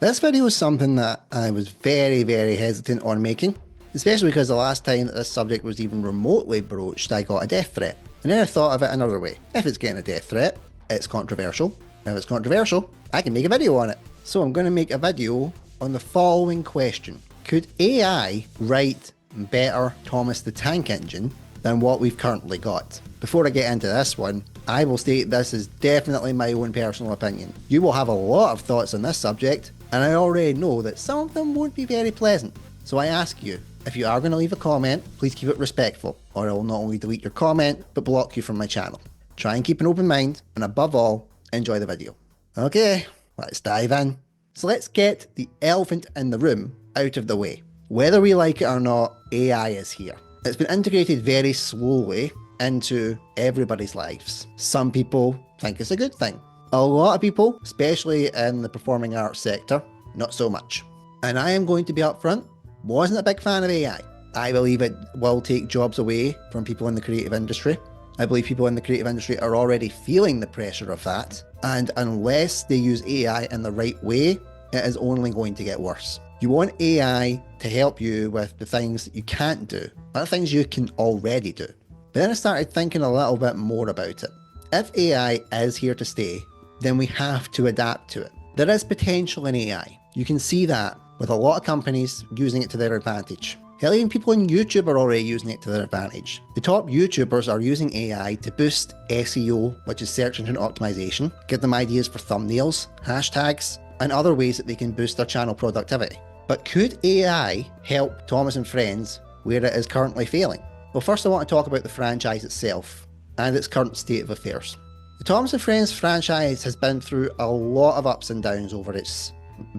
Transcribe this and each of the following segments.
This video is something that I was very hesitant on making, especially because the last time that this subject was even remotely broached, I got a death threat. And then I thought of it another way. If it's getting a death threat, it's controversial. If it's controversial, I can make a video on it. So I'm going to make a video on the following question. Could AI write better Thomas the Tank Engine than what we've currently got? Before I get into this one, I will state this is definitely my own personal opinion. You will have a lot of thoughts on this subject, and I already know that some of them won't be very pleasant. So I ask you, if you are going to leave a comment, please keep it respectful, or I will not only delete your comment, but block you from my channel. Try and keep an open mind, and above all, enjoy the video. Okay, let's dive in. So let's get the elephant in the room out of the way. Whether we like it or not, AI is here. It's been integrated very slowly into everybody's lives. Some people think it's a good thing. A lot of people, especially in the performing arts sector, not so much. And I am going to be upfront, wasn't a big fan of AI. I believe it will take jobs away from people in the creative industry. I believe people in the creative industry are already feeling the pressure of that. And unless they use AI in the right way, it is only going to get worse. You want AI to help you with the things that you can't do, not the things you can already do. But then I started thinking a little bit more about it. If AI is here to stay, then we have to adapt to it. There is potential in AI. You can see that with a lot of companies using it to their advantage. Hell, even people on YouTube are already using it to their advantage. The top YouTubers are using AI to boost SEO, which is search engine optimization, give them ideas for thumbnails, hashtags, and other ways that they can boost their channel productivity. But could AI help Thomas and Friends where it is currently failing? Well, first I want to talk about the franchise itself and its current state of affairs. The Thomas and Friends franchise has been through a lot of ups and downs over its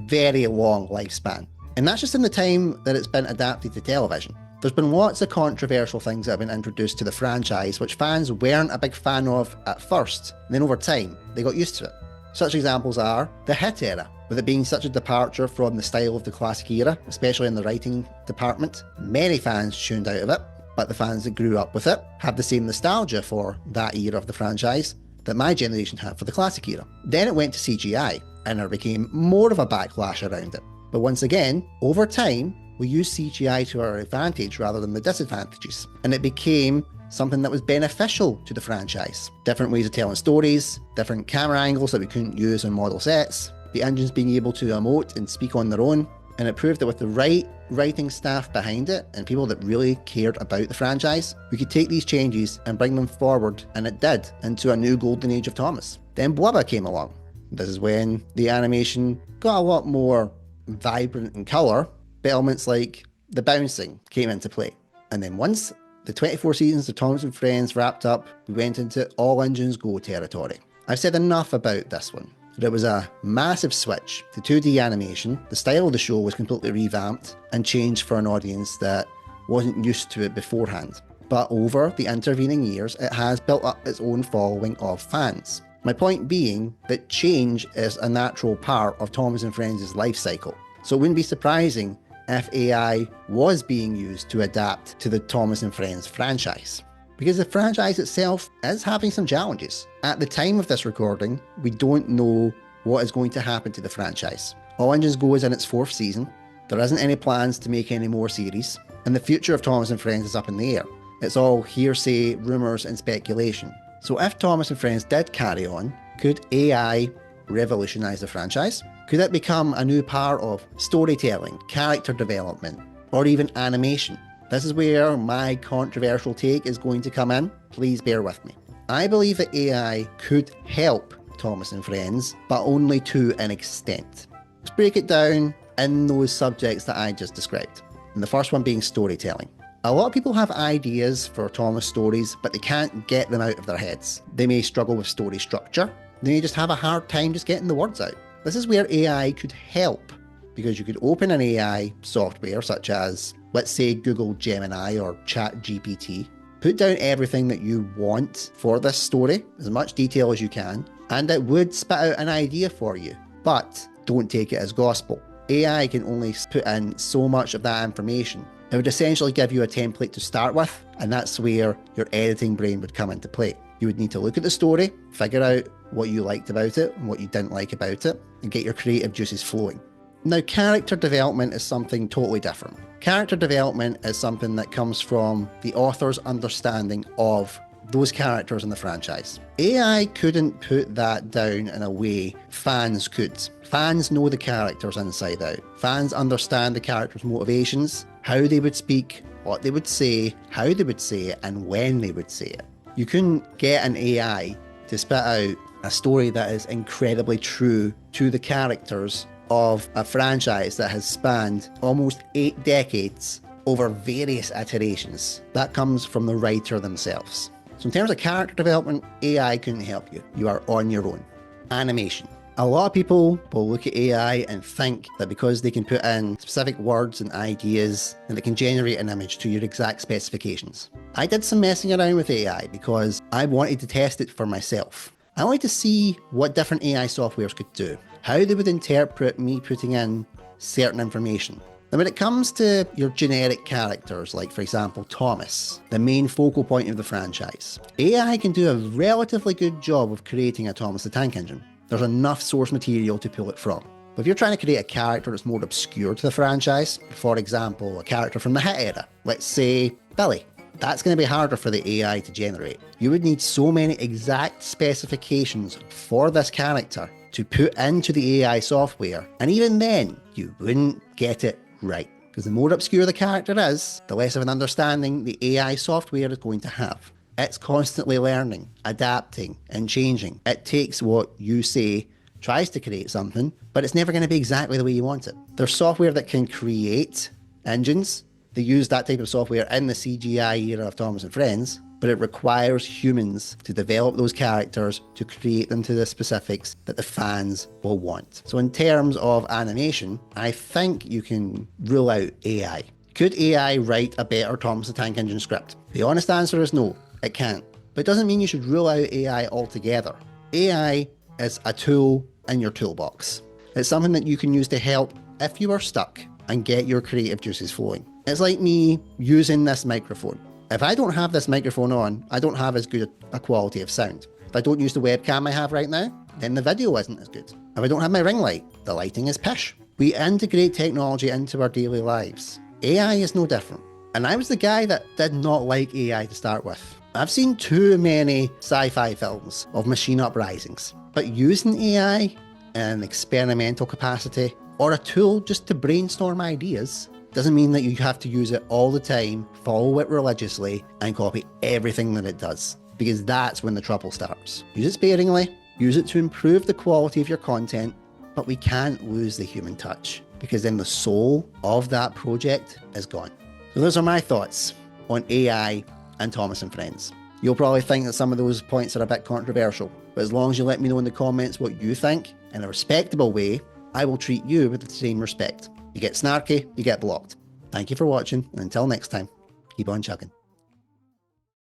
very long lifespan. And that's just in the time that it's been adapted to television. There's been lots of controversial things that have been introduced to the franchise which fans weren't a big fan of at first, and then over time they got used to it. Such examples are the hit era, with it being such a departure from the style of the classic era, especially in the writing department. Many fans tuned out of it, but the fans that grew up with it have the same nostalgia for that era of the franchise that my generation had for the classic era. Then it went to CGI, and there became more of a backlash around it. But once again, over time, we used CGI to our advantage rather than the disadvantages, and it became something that was beneficial to the franchise. Different ways of telling stories, different camera angles that we couldn't use on model sets, the engines being able to emote and speak on their own, and it proved that with the right writing staff behind it and people that really cared about the franchise, we could take these changes and bring them forward, and it did, into a new golden age of Thomas. Then Blubber came along. This is when the animation got a lot more vibrant in colour, but elements like the bouncing came into play. And then once the 24 seasons of Thomas and Friends wrapped up, we went into all engines go territory. I've said enough about this one. But it was a massive switch to 2D animation. The style of the show was completely revamped and changed for an audience that wasn't used to it beforehand. But over the intervening years, it has built up its own following of fans. My point being that change is a natural part of Thomas and Friends' life cycle. So it wouldn't be surprising if AI was being used to adapt to the Thomas and Friends franchise, because the franchise itself is having some challenges. At the time of this recording, we don't know what is going to happen to the franchise. All Engines Go is in its 4th season, there isn't any plans to make any more series, and the future of Thomas and Friends is up in the air. It's all hearsay, rumours and speculation. So if Thomas and Friends did carry on, could AI revolutionise the franchise? Could it become a new part of storytelling, character development, or even animation? This is where my controversial take is going to come in. Please bear with me. I believe that AI could help Thomas and Friends, but only to an extent. Let's break it down in those subjects that I just described. And the first one being storytelling. A lot of people have ideas for Thomas stories, but they can't get them out of their heads. They may struggle with story structure. They may just have a hard time just getting the words out. This is where AI could help, because you could open an AI software such as, let's say, Google Gemini or ChatGPT, put down everything that you want for this story, as much detail as you can, and it would spit out an idea for you. But don't take it as gospel. AI can only put in so much of that information. It would essentially give you a template to start with, and that's where your editing brain would come into play. You would need to look at the story, figure out what you liked about it and what you didn't like about it, and get your creative juices flowing. Now, character development is something totally different. Character development is something that comes from the author's understanding of those characters in the franchise. AI couldn't put that down in a way fans could. Fans know the characters inside out. Fans understand the characters' motivations, how they would speak, what they would say, how they would say it, and when they would say it. You couldn't get an AI to spit out a story that is incredibly true to the characters of a franchise that has spanned almost 8 decades over various iterations. That comes from the writer themselves. So in terms of character development, AI couldn't help you. You are on your own. Animation. A lot of people will look at AI and think that because they can put in specific words and ideas, and they can generate an image to your exact specifications. I did some messing around with AI because I wanted to test it for myself. I wanted to see what different AI softwares could do, how they would interpret me putting in certain information. Now, when it comes to your generic characters, like for example Thomas, the main focal point of the franchise, AI can do a relatively good job of creating a Thomas the Tank Engine. There's enough source material to pull it from. But if you're trying to create a character that's more obscure to the franchise, for example, a character from the Hit era, let's say Billy, that's going to be harder for the AI to generate. You would need so many exact specifications for this character to put into the AI software, and even then, you wouldn't get it right. Because the more obscure the character is, the less of an understanding the AI software is going to have. It's constantly learning, adapting, and changing. It takes what you say, tries to create something, but it's never going to be exactly the way you want it. There's software that can create engines. They use that type of software in the CGI era of Thomas and Friends, but it requires humans to develop those characters to create them to the specifics that the fans will want. So in terms of animation, I think you can rule out AI. Could AI write a better Thomas the Tank Engine script? The honest answer is no, it can't. But it doesn't mean you should rule out AI altogether. AI is a tool in your toolbox. It's something that you can use to help if you are stuck and get your creative juices flowing. It's like me using this microphone. If I don't have this microphone on, I don't have as good a quality of sound. If I don't use the webcam I have right now, then the video isn't as good. If I don't have my ring light, the lighting is pish. We integrate technology into our daily lives. AI is no different. And I was the guy that did not like AI to start with. I've seen too many sci-fi films of machine uprisings. But using AI in an experimental capacity, or a tool just to brainstorm ideas, doesn't mean that you have to use it all the time, follow it religiously, and copy everything that it does. Because that's when the trouble starts. Use it sparingly, use it to improve the quality of your content, but we can't lose the human touch, because then the soul of that project is gone. So those are my thoughts on AI and Thomas and Friends. You'll probably think that some of those points are a bit controversial, but as long as you let me know in the comments what you think, in a respectable way, I will treat you with the same respect. You get snarky, you get blocked. Thank you for watching, and until next time, keep on chugging.